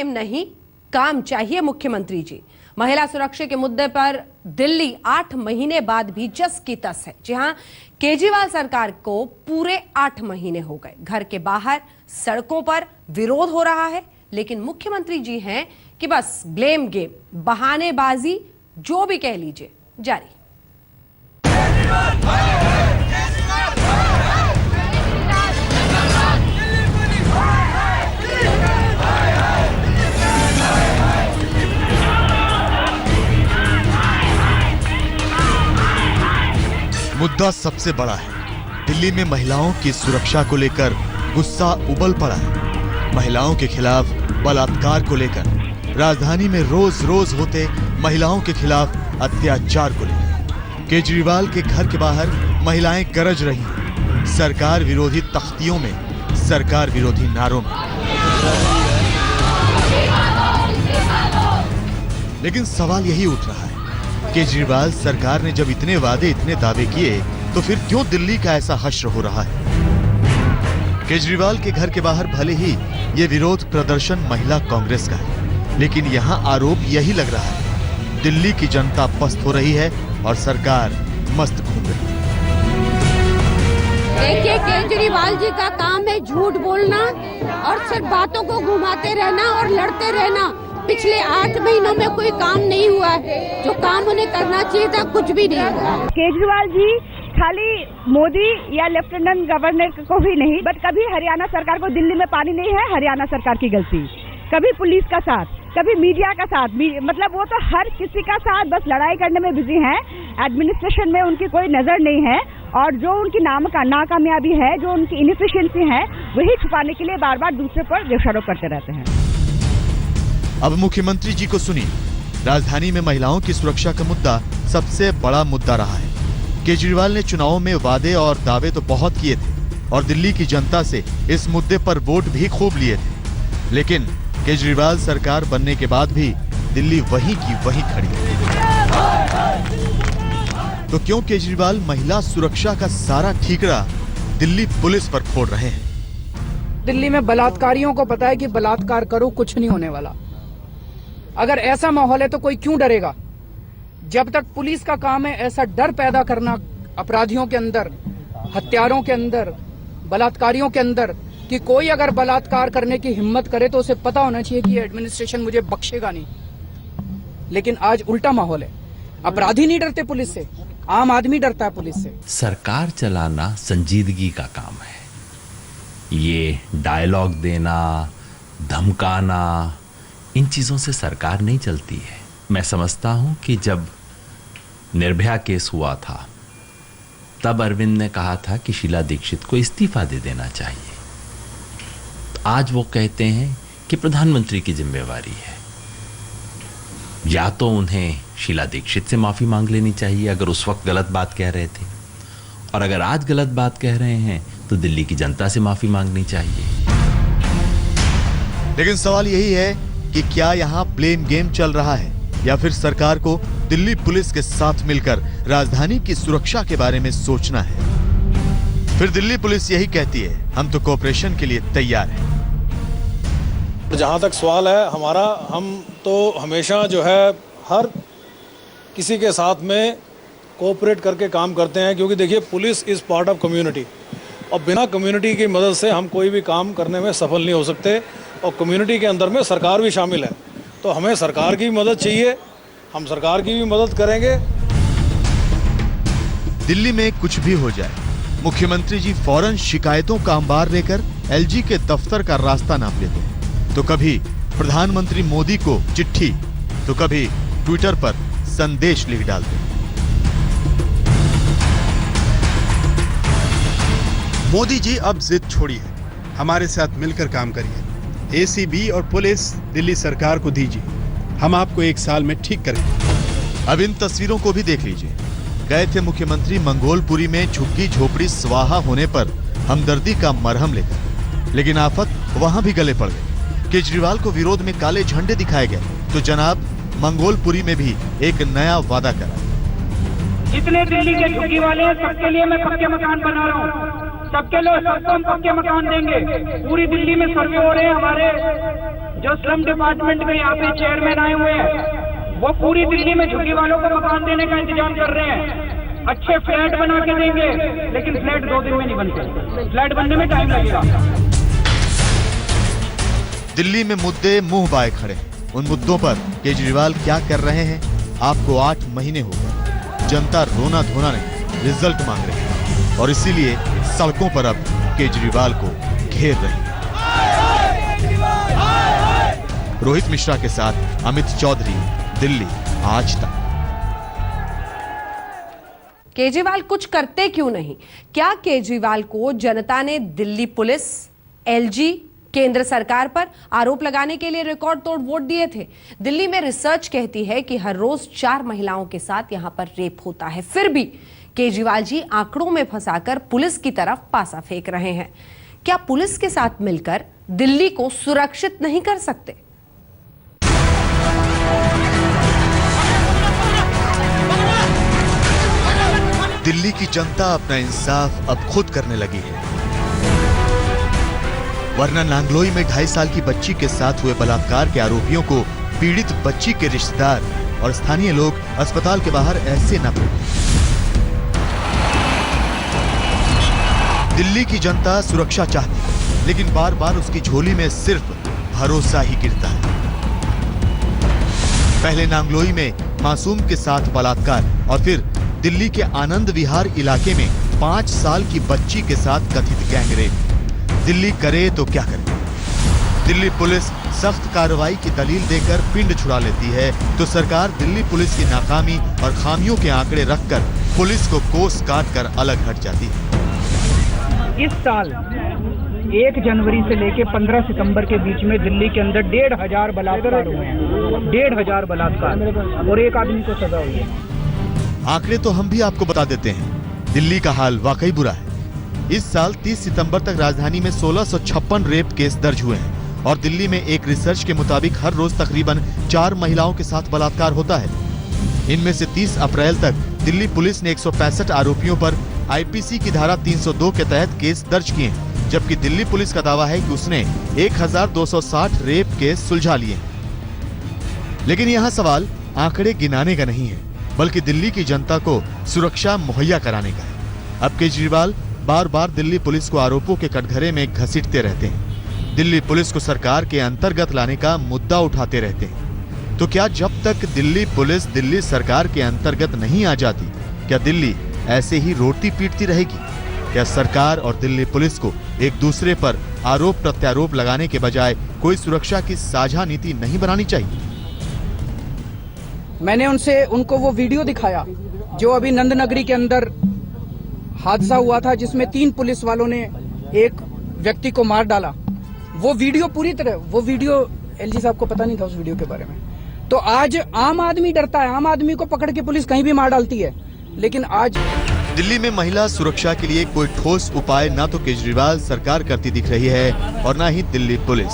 Game नहीं, काम चाहिए मुख्यमंत्री जी। महिला सुरक्षा के मुद्दे पर दिल्ली 8 महीने बाद भी जस की तस है। जी हां, केजरीवाल सरकार को पूरे 8 महीने हो गए। घर के बाहर सड़कों पर विरोध हो रहा है, लेकिन मुख्यमंत्री जी हैं कि बस ब्लेम गेम, बहानेबाजी, जो भी कह लीजिए, जारी। मुद्दा सबसे बड़ा है। दिल्ली में महिलाओं की सुरक्षा को लेकर गुस्सा उबल पड़ा है। महिलाओं के खिलाफ बलात्कार को लेकर राजधानी में रोज रोज होते महिलाओं के खिलाफ अत्याचार को लेकर केजरीवाल के घर के बाहर महिलाएं गरज रही हैं। सरकार विरोधी तख्तियों में, सरकार विरोधी नारों में। लेकिन सवाल यही उठ रहा है, केजरीवाल सरकार ने जब इतने वादे, इतने दावे किए, तो फिर क्यों दिल्ली का ऐसा हश्र हो रहा है? केजरीवाल के घर के बाहर भले ही ये विरोध प्रदर्शन महिला कांग्रेस का है, लेकिन यहाँ आरोप यही लग रहा है, दिल्ली की जनता पस्त हो रही है और सरकार मस्त घूम रही है। देखिए, केजरीवाल जी का काम है झूठ बोलना और सिर्फ बातों को घुमाते रहना और लड़ते रहना। पिछले 8 महीनों में कोई काम नहीं हुआ है, जो काम उन्हें करना चाहिए था कुछ भी नहीं हुआ। केजरीवाल जी खाली मोदी या लेफ्टिनेंट गवर्नर को भी नहीं, बट कभी हरियाणा सरकार को, दिल्ली में पानी नहीं है हरियाणा सरकार की गलती, कभी पुलिस का साथ, कभी मीडिया का साथ, मतलब वो तो हर किसी का साथ बस लड़ाई करने में बिजी हैं। एडमिनिस्ट्रेशन में उनकी कोई नजर नहीं है और जो उनकी नाकामयाबी है, जो उनकी इनएफिशिएंसी है, वही छुपाने के लिए बार बार दूसरे पर दोषारोप करते रहते हैं। अब मुख्यमंत्री जी को सुनिए। राजधानी में महिलाओं की सुरक्षा का मुद्दा सबसे बड़ा मुद्दा रहा है। केजरीवाल ने चुनावों में वादे और दावे तो बहुत किए थे और दिल्ली की जनता से इस मुद्दे पर वोट भी खूब लिए थे, लेकिन केजरीवाल सरकार बनने के बाद भी दिल्ली वहीं की वहीं खड़ी है। तो क्यों केजरीवाल महिला सुरक्षा का सारा ठीकरा दिल्ली पुलिस पर फोड़ रहे हैं? दिल्ली में बलात्कारियों को पता है कि बलात्कार करो कुछ नहीं होने वाला। अगर ऐसा माहौल है तो कोई क्यों डरेगा? जब तक पुलिस का काम है ऐसा डर पैदा करना अपराधियों के अंदर, हत्यारों के अंदर, बलात्कारियों के अंदर, कि कोई अगर बलात्कार करने की हिम्मत करे तो उसे पता होना चाहिए कि एडमिनिस्ट्रेशन मुझे बख्शेगा नहीं। लेकिन आज उल्टा माहौल है। अपराधी नहीं डरते पुलिस से, आम आदमी डरता है पुलिस से। सरकार चलाना संजीदगी का काम है। ये डायलॉग देना, धमकाना, इन चीजों से सरकार नहीं चलती है। मैं समझता हूं कि जब निर्भया केस हुआ था तब अरविंद ने कहा था कि शीला दीक्षित को इस्तीफा दे देना चाहिए। तो आज वो कहते हैं कि प्रधानमंत्री की जिम्मेवारी है। या तो उन्हें शीला दीक्षित से माफी मांग लेनी चाहिए अगर उस वक्त गलत बात कह रहे थे, और अगर आज गलत बात कह रहे हैं तो दिल्ली की जनता से माफी मांगनी चाहिए। लेकिन सवाल यही है कि क्या यहाँ ब्लेम गेम चल रहा है या फिर सरकार को दिल्ली पुलिस के साथ मिलकर राजधानी की सुरक्षा के बारे में सोचना है? फिर दिल्ली पुलिस यही कहती है, हम तो कोऑपरेशन के लिए तैयार हैं। जहाँ तक सवाल है हमारा, हम तो हमेशा जो है हर किसी के साथ में कोऑपरेट करके काम करते हैं, क्योंकि देखिए police is part of community और बिना कम्युनिटी की मदद से हम कोई भी काम करने में सफल नहीं हो सकते। और कम्युनिटी के अंदर में सरकार भी शामिल है, तो हमें सरकार की भी मदद चाहिए, हम सरकार की भी मदद करेंगे। दिल्ली में कुछ भी हो जाए, मुख्यमंत्री जी फौरन शिकायतों का अंबार लेकर एलजी के दफ्तर का रास्ता नाप लेते हैं। तो कभी प्रधानमंत्री मोदी को चिट्ठी, तो कभी ट्विटर पर संदेश लिख डालते हैं। मोदी जी अब जिद छोड़िए, हमारे साथ मिलकर काम करिए। एसीबी और पुलिस दिल्ली सरकार को दीजिए, हम आपको 1 साल में ठीक करेंगे। अब इन तस्वीरों को भी देख लीजिए। गए थे मुख्यमंत्री मंगोलपुरी में झुग्गी झोपड़ी स्वाहा होने पर हमदर्दी का मरहम लेकर, लेकिन आफत वहां भी गले पड़ गए। केजरीवाल को विरोध में काले झंडे दिखाए गए, तो जनाब मंगोलपुरी में भी एक नया वादा करा। जितने दिल्ली के झुग्गी वाले हैं सबके लिए मैं पक्के मकान बना रहा हूँ। सबके लोग सबको हम पक्के मकान देंगे। पूरी दिल्ली में सर्वे हो रहे हैं, हमारे जो स्लम डिपार्टमेंट के यहाँ पे चेयरमैन आए हुए हैं वो पूरी दिल्ली में झुग्गी वालों को मकान देने का इंतजाम कर रहे हैं। अच्छे फ्लैट बना के देंगे, लेकिन फ्लैट 2 दिन में नहीं बनते, फ्लैट बनने में टाइम लगेगा। दिल्ली में मुद्दे मुंह बाए खड़े हैं। उन मुद्दों पर केजरीवाल क्या कर रहे हैं? आपको 8 महीने हो गए, जनता रोना धोना नहीं, रिजल्ट मांग रही है और इसीलिए सड़कों पर अब केजरीवाल को घेर रही है। रोहित मिश्रा के साथ अमित चौधरी, दिल्ली आज तक। केजरीवाल कुछ करते क्यों नहीं? क्या केजरीवाल को जनता ने दिल्ली पुलिस, एलजी, केंद्र सरकार पर आरोप लगाने के लिए रिकॉर्ड तोड़ वोट दिए थे? दिल्ली में रिसर्च कहती है कि हर रोज 4 महिलाओं के साथ यहां पर रेप होता है, फिर भी केजरीवाल जी आंकड़ों में फंसाकर पुलिस की तरफ पासा फेंक रहे हैं। क्या पुलिस के साथ मिलकर दिल्ली को सुरक्षित नहीं कर सकते? दिल्ली की जनता अपना इंसाफ अब खुद करने लगी है, वरना नांगलोई में 2.5 साल की बच्ची के साथ हुए बलात्कार के आरोपियों को पीड़ित बच्ची के रिश्तेदार और स्थानीय लोग अस्पताल के बाहर ऐसे न पड़े। दिल्ली की जनता सुरक्षा चाहती है, लेकिन बार बार उसकी झोली में सिर्फ भरोसा ही गिरता है। पहले नांगलोई में मासूम के साथ बलात्कार और फिर दिल्ली के आनंद विहार इलाके में 5 साल की बच्ची के साथ कथित गैंगरेप। दिल्ली करे तो क्या करे? दिल्ली पुलिस सख्त कार्रवाई की दलील देकर पिंड छुड़ा लेती है तो सरकार दिल्ली पुलिस की नाकामी और खामियों के आंकड़े रखकर पुलिस को कोस काट कर अलग हट जाती है। इस साल 1 जनवरी से लेके 15 सितंबर के बीच में दिल्ली के अंदर 1,500 बलात्कार हुए हैं, 1,500 बलात्कार, और 1 आदमी को सजा हुई है। आंकड़े तो हम भी आपको बता देते हैं, दिल्ली का हाल वाकई बुरा है। इस साल 30 सितंबर तक राजधानी में 1656 रेप केस दर्ज हुए हैं और दिल्ली में एक रिसर्च के मुताबिक हर रोज तकरीबन 4 महिलाओं के साथ बलात्कार होता है। इनमें से 30 अप्रैल तक दिल्ली पुलिस ने 165 आरोपियों पर आईपीसी की धारा 302 के तहत केस दर्ज किए, जबकि दिल्ली पुलिस का दावा है कि उसने 1260 रेप केस सुलझा लिए। लेकिन यहाँ सवाल आंकड़े गिनाने का नहीं है, बल्कि दिल्ली की जनता को सुरक्षा मुहैया कराने का है। अब केजरीवाल बार बार दिल्ली पुलिस को आरोपों के कटघरे में घसीटते रहते हैं, दिल्ली पुलिस को सरकार के अंतर्गत लाने का मुद्दा उठाते रहते हैं। तो क्या जब तक दिल्ली पुलिस दिल्ली सरकार के अंतर्गत नहीं आ जाती, क्या दिल्ली ऐसे ही रोटी पीटती रहेगी? क्या सरकार और दिल्ली पुलिस को एक दूसरे पर आरोप प्रत्यारोप लगाने के बजाय कोई सुरक्षा की साझा नीति नहीं बनानी चाहिए? मैंने उनको वो वीडियो दिखाया जो अभी नंदनगरी के अंदर हादसा हुआ था, जिसमें 3 पुलिस वालों ने एक व्यक्ति को मार डाला। वो वीडियो पूरी तरह, वो वीडियो एलजी साहब को पता नहीं था उस वीडियो के बारे में। तो आज आम आदमी डरता है, आम आदमी को पकड़ के पुलिस कहीं भी मार डालती है। लेकिन आज दिल्ली में महिला सुरक्षा के लिए कोई ठोस उपाय ना तो केजरीवाल सरकार करती दिख रही है और ना ही दिल्ली पुलिस।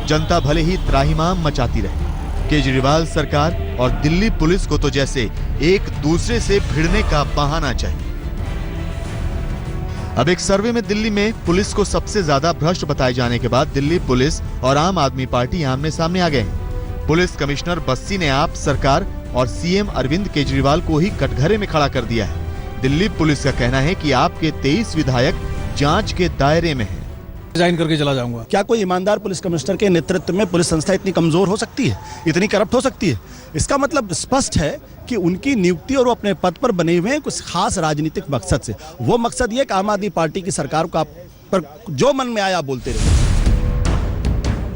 जनता भले ही त्राहिमाम मचाती रहे, केजरीवाल सरकार और दिल्ली पुलिस को तो जैसे एक दूसरे से भिड़ने का बहाना चाहिए। अब एक सर्वे में दिल्ली में पुलिस को सबसे ज्यादा भ्रष्ट बताए जाने के बाद दिल्ली पुलिस और आम आदमी पार्टी आमने सामने आ गए हैं। पुलिस कमिश्नर बस्सी ने आप सरकार और सीएम अरविंद केजरीवाल को ही कटघरे में खड़ा कर दिया है। दिल्ली पुलिस का कहना है कि आपके 23 विधायक जांच के दायरे में हैं। रिजाइन करके चला जाऊंगा। क्या कोई ईमानदार पुलिस कमिश्नर के नेतृत्व में पुलिस संस्था इतनी कमजोर हो सकती है, इतनी करप्ट हो सकती है? इसका मतलब स्पष्ट है कि उनकी नियुक्ति और वो अपने पद पर बने हुए हैं कुछ खास राजनीतिक मकसद से। वो मकसद ये कि आम आदमी पार्टी की सरकार को आप पर जो मन में आया आप बोलते रहे।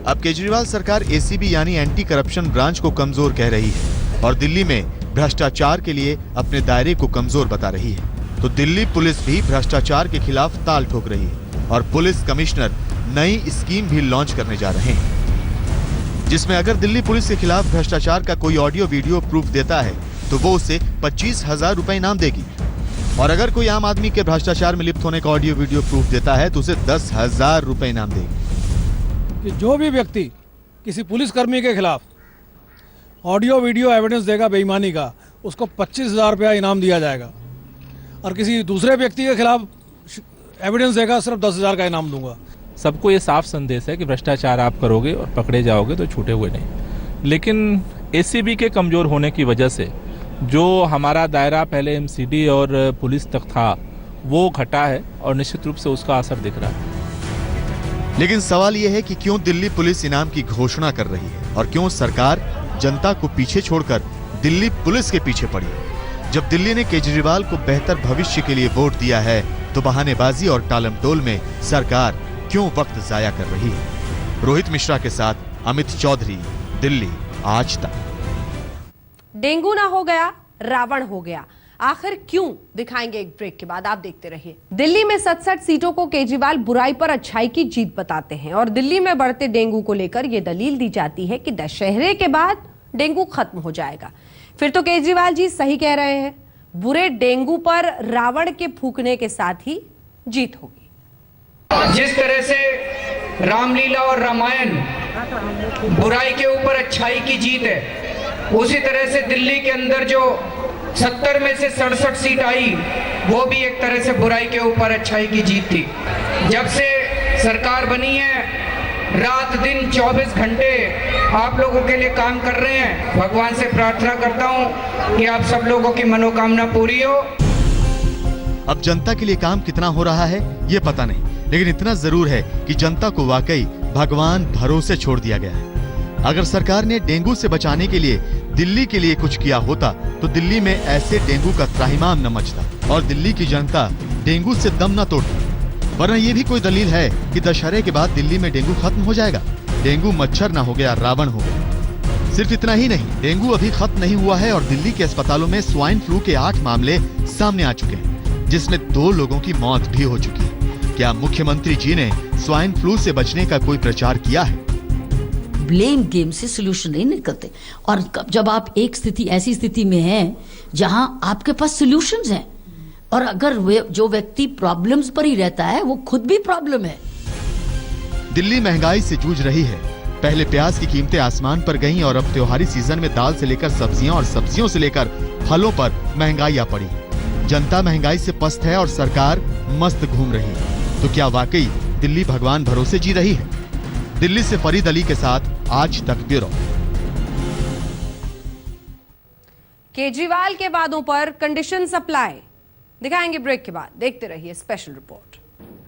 अब केजरीवाल सरकार एसीबी यानी एंटी करप्शन ब्रांच को कमजोर कह रही है और दिल्ली में भ्रष्टाचार के लिए अपने दायरे को कमजोर बता रही है। तो दिल्ली पुलिस भी भ्रष्टाचार के खिलाफ ताल ठोक रही है और पुलिस कमिश्नर नई स्कीम भी लॉन्च करने जा रहे हैं, जिसमें अगर दिल्ली पुलिस के खिलाफ भ्रष्टाचार का कोई ऑडियो वीडियो प्रूफ देता है तो वो उसे 25,000 रुपए इनाम देगी, और अगर कोई आम आदमी के भ्रष्टाचार में लिप्त होने का ऑडियो वीडियो प्रूफ देता है तो उसे 10,000 रुपए इनाम देगी। कि जो भी व्यक्ति किसी पुलिसकर्मी के खिलाफ ऑडियो वीडियो एविडेंस देगा बेईमानी का, उसको 25,000 रुपया इनाम दिया जाएगा, और किसी दूसरे व्यक्ति के खिलाफ एविडेंस देगा सिर्फ 10,000 का इनाम दूंगा। सबको ये साफ संदेश है कि भ्रष्टाचार आप करोगे और पकड़े जाओगे तो छूटे हुए नहीं। लेकिन एसीबी के कमज़ोर होने की वजह से जो हमारा दायरा पहले एमसीडी और पुलिस तक था वो घटा है और निश्चित रूप से उसका असर दिख रहा है। लेकिन सवाल यह है कि क्यों दिल्ली पुलिस इनाम की घोषणा कर रही है और क्यों सरकार जनता को पीछे छोड़कर दिल्ली पुलिस के पीछे पड़ी। जब दिल्ली ने केजरीवाल को बेहतर भविष्य के लिए वोट दिया है तो बहानेबाजी और टालमटोल में सरकार क्यों वक्त जाया कर रही है। रोहित मिश्रा के साथ अमित चौधरी, दिल्ली आज तक। डेंगू ना हो गया, रावण हो गया, आखिर क्यों? दिखाएंगे एक ब्रेक के बाद, आप देखते रहिए। दिल्ली में 67 सीटों को केजरीवाल बुराई पर अच्छाई की जीत बताते हैं और दिल्ली में बढ़ते डेंगू को लेकर यह दलील दी जाती है कि दशहरे के बाद डेंगू खत्म हो जाएगा। फिर तो केजरीवाल जी सही कह रहे हैं, बुरे डेंगू पर रावण के फूंकने के साथ ही जीत होगी। जिस तरह से रामलीला और रामायण बुराई के ऊपर अच्छाई की जीत है, उसी तरह से दिल्ली के अंदर जो 70 में से 67 सीट आई वो भी एक तरह से बुराई के ऊपर अच्छाई की जीत थी। जब से सरकार बनी है रात दिन 24 घंटे आप लोगों के लिए काम कर रहे हैं। भगवान से प्रार्थना करता हूं कि आप सब लोगों की मनोकामना पूरी हो। अब जनता के लिए काम कितना हो रहा है ये पता नहीं, लेकिन इतना जरूर है कि जनता को वाकई भगवान भरोसे छोड़ दिया गया है। अगर सरकार ने डेंगू से बचाने के लिए दिल्ली के लिए कुछ किया होता तो दिल्ली में ऐसे डेंगू का त्राहिमाम न मचता और दिल्ली की जनता डेंगू से दम न तोड़ती। वरना ये भी कोई दलील है कि दशहरे के बाद दिल्ली में डेंगू खत्म हो जाएगा। डेंगू मच्छर ना हो गया, रावण हो गया। सिर्फ इतना ही नहीं, डेंगू अभी खत्म नहीं हुआ है और दिल्ली के अस्पतालों में स्वाइन फ्लू के 8 मामले सामने आ चुके हैं, जिसमें 2 लोगों की मौत भी हो चुकी है। क्या मुख्यमंत्री जी ने स्वाइन फ्लू से बचने का कोई प्रचार किया है? ब्लेम गेम से सोल्यूशन नहीं निकलते। और जब आप एक ऐसी स्थिति में हैं जहां आपके पास सोल्यूशंस हैं और अगर जो व्यक्ति प्रॉब्लम्स पर ही रहता है वो खुद भी प्रॉब्लम है। दिल्ली महंगाई से जूझ रही है। पहले प्याज की कीमतें आसमान पर गईं और अब त्योहारी सीजन में दाल से लेकर सब्जियां और सब्जियों से लेकर फलों पर महंगाई आ पड़ी। जनता महंगाई से पस्त है और सरकार मस्त घूम रही है। तो क्या वाकई दिल्ली भगवान भरोसे जी रही है? दिल्ली से फरीद अली के साथ आज तक ब्यूरो। केजरीवाल के वादों पर कंडीशन अप्लाई, दिखाएंगे ब्रेक के बाद, देखते रहिए स्पेशल रिपोर्ट।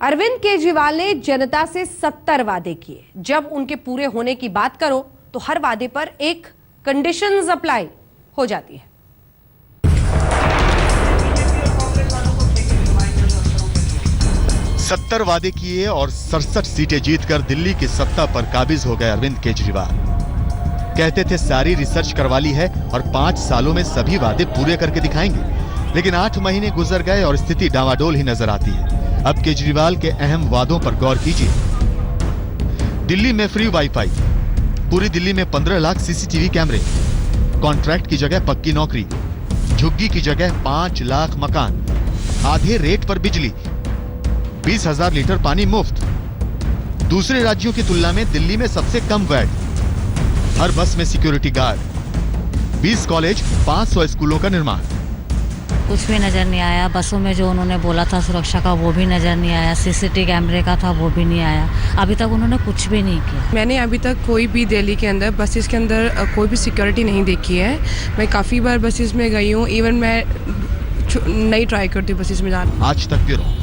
अरविंद केजरीवाल ने जनता से 70 वादे किए। जब उनके पूरे होने की बात करो तो हर वादे पर एक कंडीशंस अप्लाई हो जाती है। सत्तर वादे किए और 67 सीटें जीतकर दिल्ली की सत्ता पर काबिज हो गए अरविंद केजरीवाल। कहते थे सारी रिसर्च करवा ली है और 5 सालों में सभी वादे पूरे करके दिखाएंगे, लेकिन 8 महीने गुजर गए और स्थिति डावाडोल ही नजर आती है। अब केजरीवाल के अहम वादों पर गौर कीजिए। दिल्ली में फ्री वाईफाई, पूरी दिल्ली में 15 लाख सीसीटीवी कैमरे, कॉन्ट्रैक्ट की जगह पक्की नौकरी, झुग्गी की जगह 5 लाख मकान, आधे रेट पर बिजली, 20,000 लीटर पानी मुफ्त। दूसरे राज्यों की तुलना में दिल्ली में सबसे कम वैट, हर बस में सिक्योरिटी गार्ड, 20 कॉलेज, 500 स्कूलों का निर्माण। कुछ भी नजर नहीं आया। बसों में जो उन्होंने बोला था सुरक्षा का वो भी नजर नहीं आया। सीसीटीवी कैमरे का था वो भी नहीं आया। अभी तक उन्होंने कुछ भी नहीं किया। मैंने अभी तक कोई भी दिल्ली के अंदर बसेस के अंदर कोई भी सिक्योरिटी नहीं देखी है। मैं काफ़ी बार बसेस में गई हूँ, इवन मैं नहीं ट्राई करती बसेस में जाना। आज तक ब्यूरो।